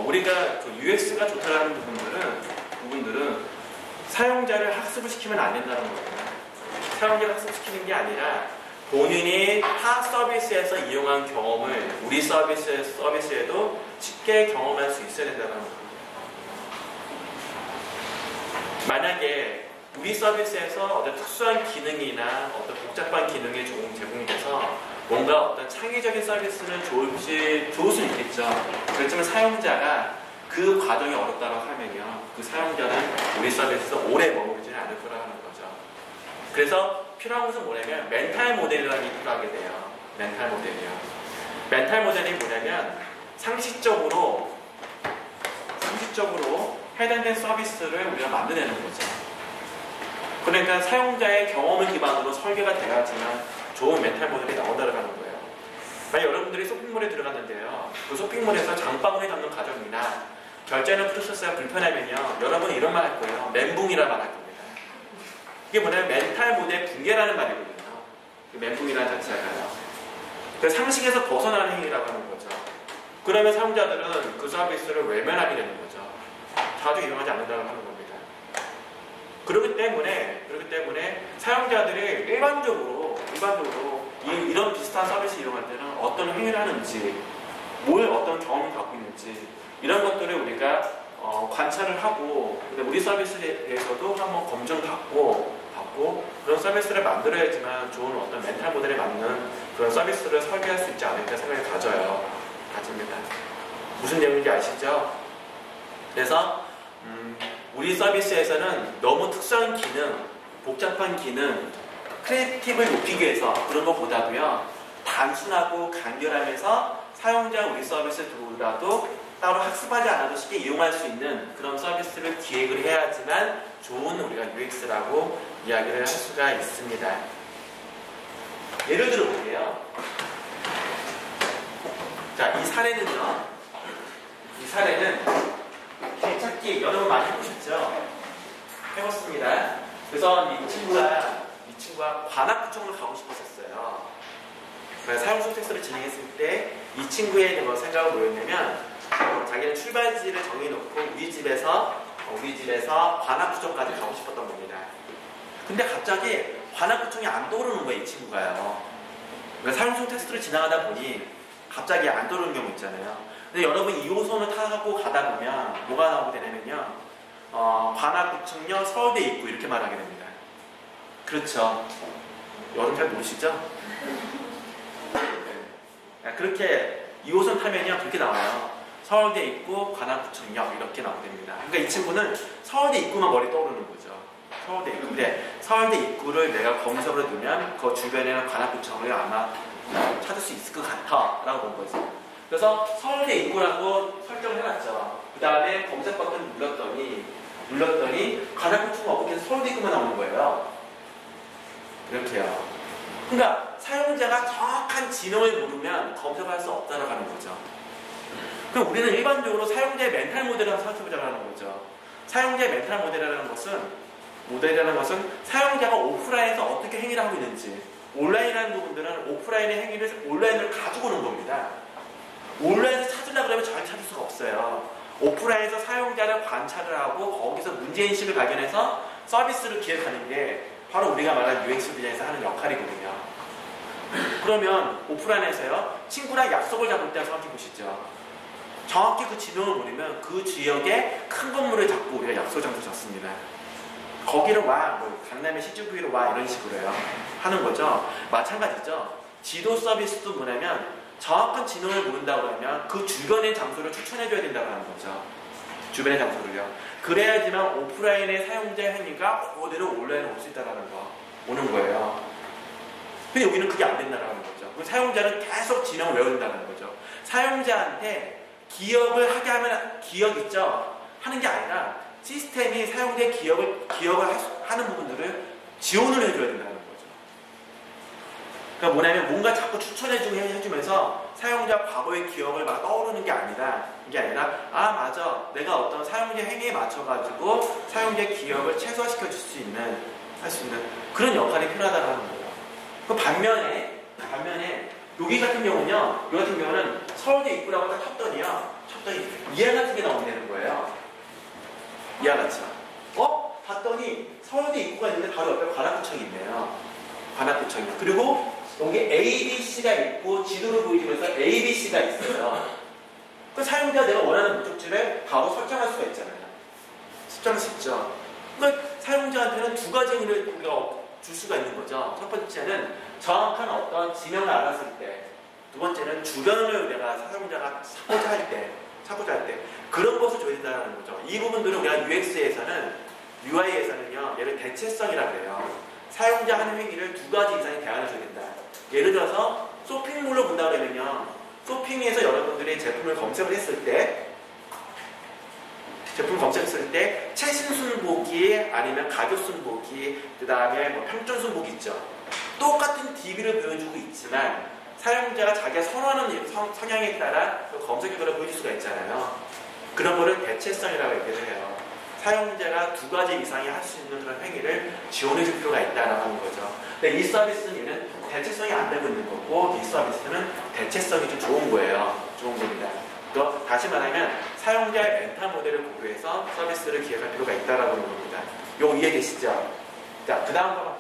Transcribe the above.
우리가 그 UX가 좋다라는 부분들은 사용자를 학습을 시키면 안 된다는 거예요. 사용자를 학습시키는 게 아니라 본인이 타 서비스에서 이용한 경험을 우리 서비스에도 쉽게 경험할 수 있어야 된다는 거예요. 만약에 우리 서비스에서 어떤 특수한 기능이나 어떤 복잡한 기능이 제공이 돼서 뭔가 어떤 창의적인 서비스는 좋을 수 있겠죠. 그렇지만 사용자가 그 과정이 어렵다고 하면요, 그 사용자는 우리 서비스에서 오래 머무르지는 않을 거라는 거죠. 그래서 필요한 것은 뭐냐면 멘탈 모델이라는 게 필요하게 돼요. 멘탈 모델이요. 멘탈 모델이 뭐냐면 상식적으로 해당된 서비스를 우리가 만들어내는 거죠. 그러니까 사용자의 경험을 기반으로 설계가 돼야지만 좋은 멘탈 모델이 나온다는 거예요. 만약 여러분들이 쇼핑몰에 들어갔는데요, 그 쇼핑몰에서 장바구니 담는 과정이나 결제하는 프로세스가 불편하면요, 여러분은 이런 말 할 거예요. 멘붕이라는 말 할 겁니다. 이게 뭐냐면 멘탈 모델 붕괴라는 말이거든요. 멘붕이라는 자체가요. 그래서 상식에서 벗어나는 행위라고 하는 거죠. 그러면 사용자들은 그 서비스를 외면하게 되는 거죠. 자주 이용하지 않는다고 하는 겁니다. 그렇기 때문에 사용자들이 일반적으로 이런 비슷한 서비스 이용할 때는 어떤 행위를 하는지, 어떤 경험을 갖고 있는지 이런 것들을 우리가 관찰을 하고, 우리 서비스에 대해서도 한번 검증받고 그런 서비스를 만들어야지만 좋은 어떤 멘탈 모델에 맞는 그런 서비스를 설계할 수 있지 않을까 생각을 가집니다. 무슨 내용인지 아시죠? 그래서 우리 서비스에서는 너무 특수한 기능, 복잡한 기능, 크리에이티브를 높이기 위해서 그런 것보다도요, 단순하고 간결하면서 사용자 우리 서비스에 들어오더라도 따로 학습하지 않아도 쉽게 이용할 수 있는 그런 서비스를 기획을 해야지만 좋은 우리가 UX라고 이야기를 할 수가 있습니다. 예를 들어 볼게요. 자, 이 사례는 길찾기 여러분 많이 해보셨죠? 해봤습니다. 그래서 이 친구가 관악구청을 가고 싶었었어요. 사용성 테스트를 진행했을 때 이 친구의 생각은 뭐였냐면, 자기는 출발지를 정해놓고 우리 집에서 관악구청까지 가고 싶었던 겁니다. 근데 갑자기 관악구청이 안 떠오르는 거예요, 이 친구가요. 그러니까 사용성 테스트를 지나가다 보니 갑자기 안 떠오르는 경우 있잖아요. 근데 여러분 2호선을 타고 가다 보면 뭐가 나오게 되냐면요, 관악구청역 서울대 입구 이렇게 말하게 됩니다. 그렇죠? 여러분 잘 모르시죠? 네. 그렇게 2호선 타면요 그렇게 나와요. 서울대 입구, 관악구청역 이렇게 나오게 됩니다. 그러니까 이 친구는 서울대 입구만 머리 떠오르는 거죠. 서울대 입구. 근데 서울대 입구를 내가 검색으로 두면 그 주변에는 관악구청을 아마 찾을 수 있을 것 같아 라고 본 거죠. 그래서 서울대 입구라고 설정을 해놨죠. 그 다음에 검색 버튼 눌렀더니 관악구청 없고 서울대 입구만 나오는 거예요. 이렇게요. 그러니까 사용자가 정확한 지능을 모르면 검색을 할 수 없다라고 하는 거죠. 그럼 우리는 일반적으로 사용자의 멘탈 모델을 한번 살펴보자고 하는 거죠. 사용자의 멘탈 모델이라는 것은 사용자가 오프라인에서 어떻게 행위를 하고 있는지, 온라인이라는 부분들은 오프라인의 행위를 온라인으로 가지고 오는 겁니다. 온라인에서 찾으려고 그러면 잘 찾을 수가 없어요. 오프라인에서 사용자를 관찰을 하고 거기서 문제인식을 발견해서 서비스를 기획하는 게 바로 우리가 말하는 UX 디자인에서 하는 역할이거든요. 그러면 오프라인에서요, 친구랑 약속을 잡을 때 생각해 보시죠. 정확히 그 지명을 모르면 그 지역에 큰 건물을 잡고 우리가 약속 장소 잡습니다. 거기로 와, 강남의 CGV로 와, 이런 식으로요 하는 거죠. 마찬가지죠. 지도 서비스도 뭐냐면 정확한 지명을 모른다고 그러면 그 주변의 장소를 추천해줘야 된다고 하는 거죠. 주변의 장소를요. 그래야지만 오프라인의 사용자 행위가 그대로 온라인에 올 수 있다는 거 오는 거예요. 근데 여기는 그게 안 된다는 거죠. 사용자는 계속 지명을 외운다는 거죠. 사용자한테 기억을 하게 하면 기억 있죠? 하는 게 아니라 시스템이 사용자의 기억을 하는 부분들을 지원을 해줘야 된다는 거죠. 그러니까 뭐냐면 뭔가 자꾸 추천해주면서 사용자 과거의 기억을 막 떠오르는 게 아니라 아 맞아, 내가 어떤 사용자 행위에 맞춰가지고 사용자의 기억을 최소화시켜 줄 수 있는 할 수 있는 그런 역할이 필요하다고 하는 거예요. 그 반면에 여기 같은 경우는 서울대 입구라고 딱 쳤더니요, 봤더니 이하 같은 게 나온다는 거예요. 이하 같이요. 봤더니 서울대 입구가 있는데 바로 옆에 관악구청이 있네요. 관악구청이. 그리고 여기 ABC가 있고 지도를 보여주면서 ABC가 있어요. 그 사용자가 내가 원하는 목적지를 바로 설정할 수가 있잖아요. 설정할 수 있죠. 그러니까 사용자한테는 두 가지 의미를 우리가 줄 수가 있는 거죠. 첫 번째는 정확한 어떤 지명을 알았을 때, 두 번째는 주변을 내가 사용자가 찾고자 할 때 그런 것을 줘야 된다는 거죠. 이 부분들은 우리가 UI에서는요, 얘를 대체성이라고 해요. 사용자 하는 행위를 두 가지 이상의 대안을 줘야 된다. 예를 들어서 쇼핑몰로 본다 그러면요, 쇼핑에서 여러분들이 제품을 검색을 했을 때, 최신 순보기 아니면 가격 순보기, 그 다음에 뭐 평점 순보기 있죠. 똑같은 DB를 보여주고 있지만 사용자가 자기가 선호하는 성향에 따라 검색 결과를 보여줄 수가 있잖아요. 그런 거를 대체성이라고 얘기를 해요. 사용자가 두 가지 이상이 할 수 있는 그런 행위를 지원해 줄 필요가 있다라고 하는 거죠. 근데 이 서비스는 얘는 대체성이 안 되고 있는 거고, 이 서비스는 대체성이 좀 좋은 거예요. 좋은 겁니다. 또 다시 말하면 사용자의 멘탈 모델을 고려해서 서비스를 기획할 필요가 있다라고 하는 겁니다. 요 이해 되시죠? 자, 그 다음 거